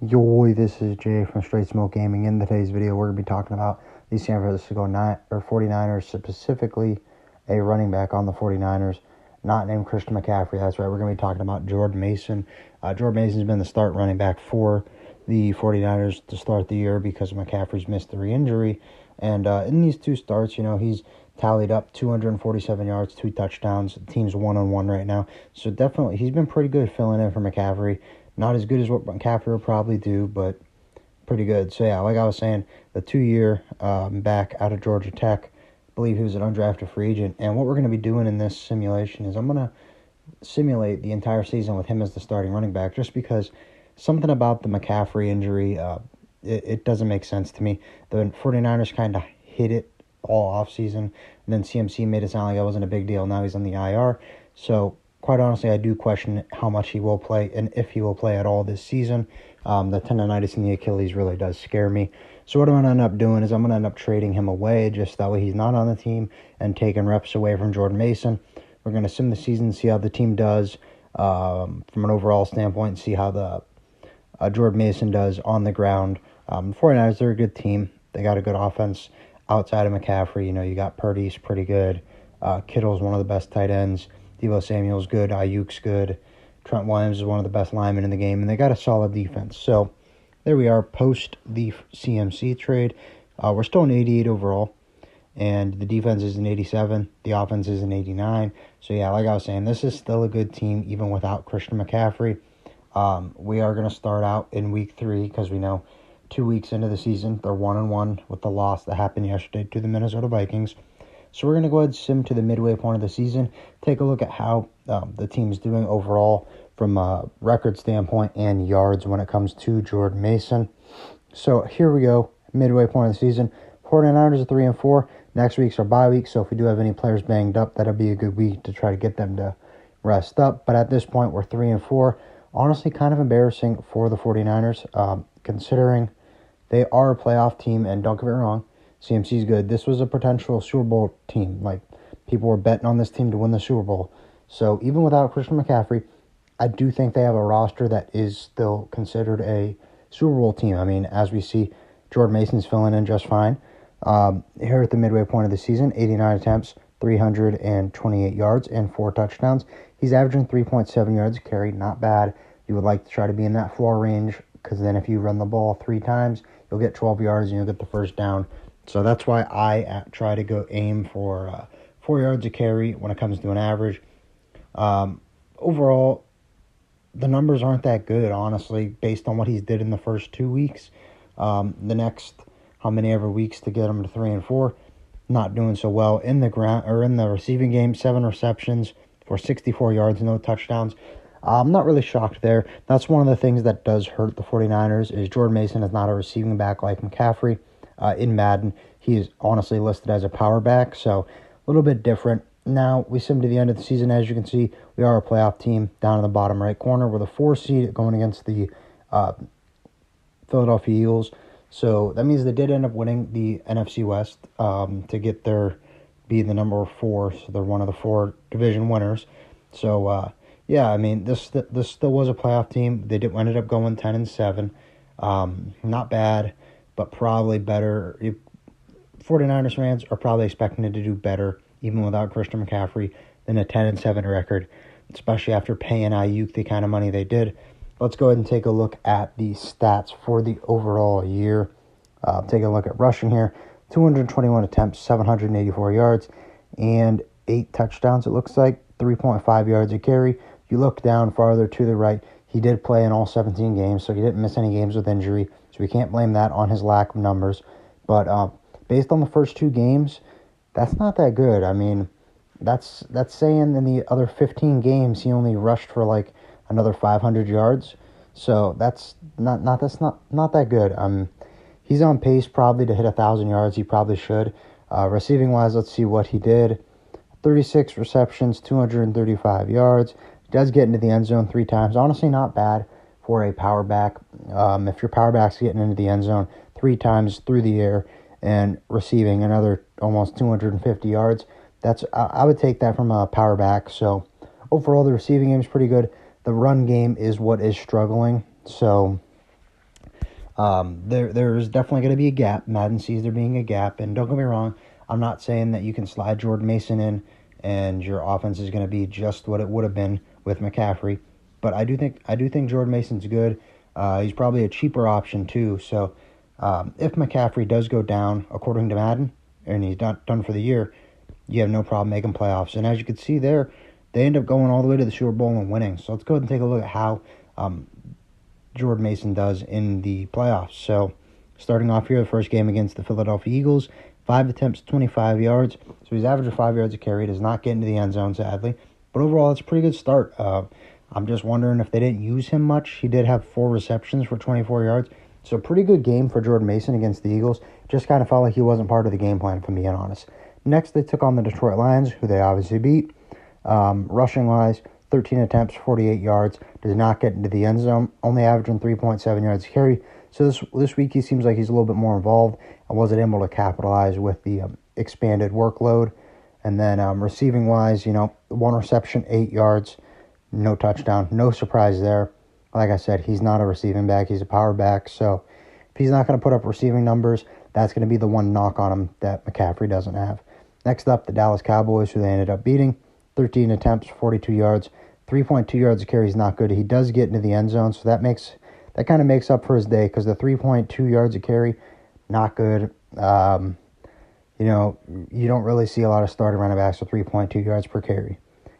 Yo, this is Jay from Straight Smoke Gaming. In today's video, we're going to be talking about the San Francisco 49ers, specifically a running back on the 49ers, not named Christian McCaffrey. That's right, we're going to be talking about Jordan Mason. Jordan Mason's been the start running back for the 49ers to start the year because McCaffrey's missed the re-injury. And in these two starts, he's tallied up 247 yards, 2 touchdowns. The team's 1-on-1 right now. So definitely, he's been pretty good filling in for McCaffrey. Not as good as what McCaffrey will probably do, but pretty good. So, yeah, like I was saying, the 2-year back out of Georgia Tech, I believe he was an undrafted free agent. And what we're going to be doing in this simulation is I'm going to simulate the entire season with him as the starting running back, just because something about the McCaffrey injury, it doesn't make sense to me. The 49ers kind of hit it all offseason, and then CMC made it sound like it wasn't a big deal. Now he's on the IR. So, quite honestly, I do question how much he will play and if he will play at all this season. The tendonitis in the Achilles really does scare me. So what I'm going to end up doing is I'm going to end up trading him away, just that way he's not on the team, and taking reps away from Jordan Mason. We're going to sim the season, see how the team does from an overall standpoint, and see how the Jordan Mason does on the ground. 49ers, they're a good team. They got a good offense outside of McCaffrey. You got Purdy's pretty good. Kittle's one of the best tight ends. Deebo Samuel's good. Ayuk's good. Trent Williams is one of the best linemen in the game, and they got a solid defense. So there we are post the CMC trade. We're still in 88 overall, and the defense is in 87. The offense is in 89. So, yeah, like I was saying, this is still a good team even without Christian McCaffrey. We are going to start out in week 3 because we know 2 weeks into the season, they're 1-1 with the loss that happened yesterday to the Minnesota Vikings. So we're going to go ahead and sim to the midway point of the season, take a look at how the team's doing overall from a record standpoint and yards when it comes to Jordan Mason. So here we go, midway point of the season. 49ers are 3-4. Next week's our bye week, so if we do have any players banged up, that'll be a good week to try to get them to rest up. But at this point, we're 3-4. Honestly, kind of embarrassing for the 49ers, considering they are a playoff team, and don't get me wrong, CMC's good. This was a potential Super Bowl team. Like, people were betting on this team to win the Super Bowl. So even without Christian McCaffrey, I do think they have a roster that is still considered a Super Bowl team. I mean, as we see, Jordan Mason's filling in just fine. Here at the midway point of the season, 89 attempts, 328 yards, and 4 touchdowns. He's averaging 3.7 yards a carry. Not bad. You would like to try to be in that floor range, because then if you run the ball 3 times, you'll get 12 yards and you'll get the first down. So that's why I try to go aim for 4 yards a carry when it comes to an average. Overall, the numbers aren't that good, honestly, based on what he's did in the first 2 weeks. The next, how many ever weeks to get him to 3-4, not doing so well. In the ground or in the receiving game, 7 receptions for 64 yards, no touchdowns. I'm not really shocked there. That's one of the things that does hurt the 49ers is Jordan Mason is not a receiving back like McCaffrey. In Madden, he is honestly listed as a power back, so a little bit different. Now, we sim to the end of the season. As you can see, we are a playoff team down in the bottom right corner. We're the 4 seed going against the Philadelphia Eagles. So that means they did end up winning the NFC West to get be the number 4. So they're one of the 4 division winners. So, yeah, I mean, this still was a playoff team. They ended up going 10-7. Not bad, but probably better. 49ers fans are probably expecting it to do better, even without Christian McCaffrey, than a 10-7 record, especially after paying Ayuk the kind of money they did. Let's go ahead and take a look at the stats for the overall year. Take a look at rushing here. 221 attempts, 784 yards, and 8 touchdowns, it looks like. 3.5 yards a carry. If you look down farther to the right, he did play in all 17 games, so he didn't miss any games with injury. So we can't blame that on his lack of numbers. But based on the first 2 games, that's not that good. I mean, that's saying in the other 15 games he only rushed for like another 500 yards. So that's not that good. He's on pace probably to hit 1,000 yards. He probably should. Receiving wise, let's see what he did. 36 receptions, 235 yards. Does get into the end zone 3 times. Honestly, not bad for a power back. If your power back's getting into the end zone 3 times through the air and receiving another almost 250 yards, I would take that from a power back. So overall, the receiving game is pretty good. The run game is what is struggling. So There's definitely going to be a gap. Madden sees there being a gap, and don't get me wrong, I'm not saying that you can slide Jordan Mason in and your offense is going to be just what it would have been with McCaffrey. But I do think Jordan Mason's good. He's probably a cheaper option too. So if McCaffrey does go down, according to Madden, and he's not done for the year, you have no problem making playoffs. And as you can see there, they end up going all the way to the Super Bowl and winning. So let's go ahead and take a look at how Jordan Mason does in the playoffs. So starting off here, the first game against the Philadelphia Eagles, 5 attempts, 25 yards. So he's averaging 5 yards a carry. Does not get into the end zone, sadly. But overall, it's a pretty good start. I'm just wondering if they didn't use him much. He did have 4 receptions for 24 yards. So pretty good game for Jordan Mason against the Eagles. Just kind of felt like he wasn't part of the game plan, if I'm being honest. Next, they took on the Detroit Lions, who they obviously beat. Rushing-wise, 13 attempts, 48 yards. Does not get into the end zone. Only averaging 3.7 yards a carry. So this week he seems like he's a little bit more involved and wasn't able to capitalize with the expanded workload. And then receiving-wise, 1 reception, 8 yards, no touchdown. No surprise there. Like I said, he's not a receiving back. He's a power back. So if he's not going to put up receiving numbers, that's going to be the one knock on him that McCaffrey doesn't have. Next up, the Dallas Cowboys, who they ended up beating. 13 attempts, 42 yards. 3.2 yards a carry is not good. He does get into the end zone, so that kind of makes up for his day because the 3.2 yards a carry, not good. You don't really see a lot of starting running backs with 3.2 yards per carry.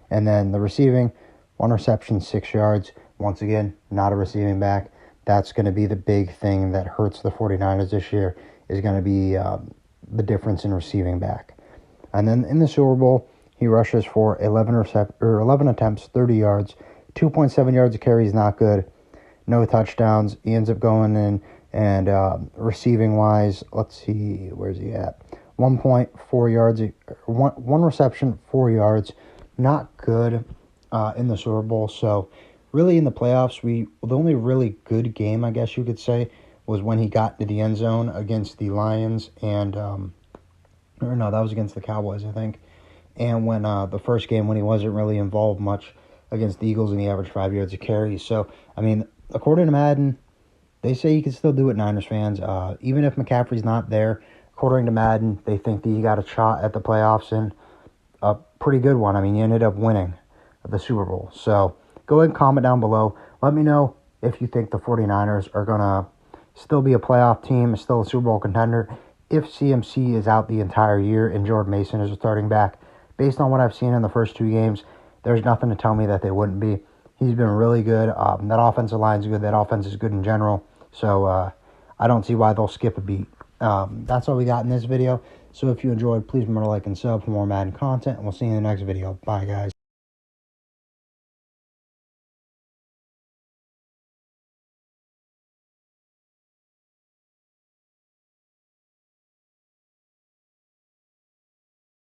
And then the receiving, 1 reception, 6 yards. Once again, not a receiving back. That's going to be the big thing that hurts the 49ers this year, is going to be the difference in receiving back. And then in the Super Bowl, he rushes for 11 attempts, 30 yards. 2.7 yards a carry is not good. No touchdowns. He ends up going in, and receiving-wise, let's see, where's he at? 1.4 yards, one reception, 4 yards. Not good in the Super Bowl. So really in the playoffs, the only really good game, I guess you could say, was when he got to the end zone against the Lions and that was against the Cowboys, I think. And when the first game when he wasn't really involved much against the Eagles and he averaged 5 yards a carry. So, according to Madden, they say you can still do it, Niners fans. Even if McCaffrey's not there, according to Madden, they think that you got a shot at the playoffs and a pretty good one. You ended up winning the Super Bowl. So go ahead and comment down below. Let me know if you think the 49ers are going to still be a playoff team, still a Super Bowl contender, if CMC is out the entire year and Jordan Mason is starting back. Based on what I've seen in the first 2 games, there's nothing to tell me that they wouldn't be. He's been really good. That offensive line's good. That offense is good in general. So I don't see why they'll skip a beat. That's all we got in this video. So if you enjoyed, please remember to like and sub for more Madden content, and we'll see you in the next video. Bye, guys.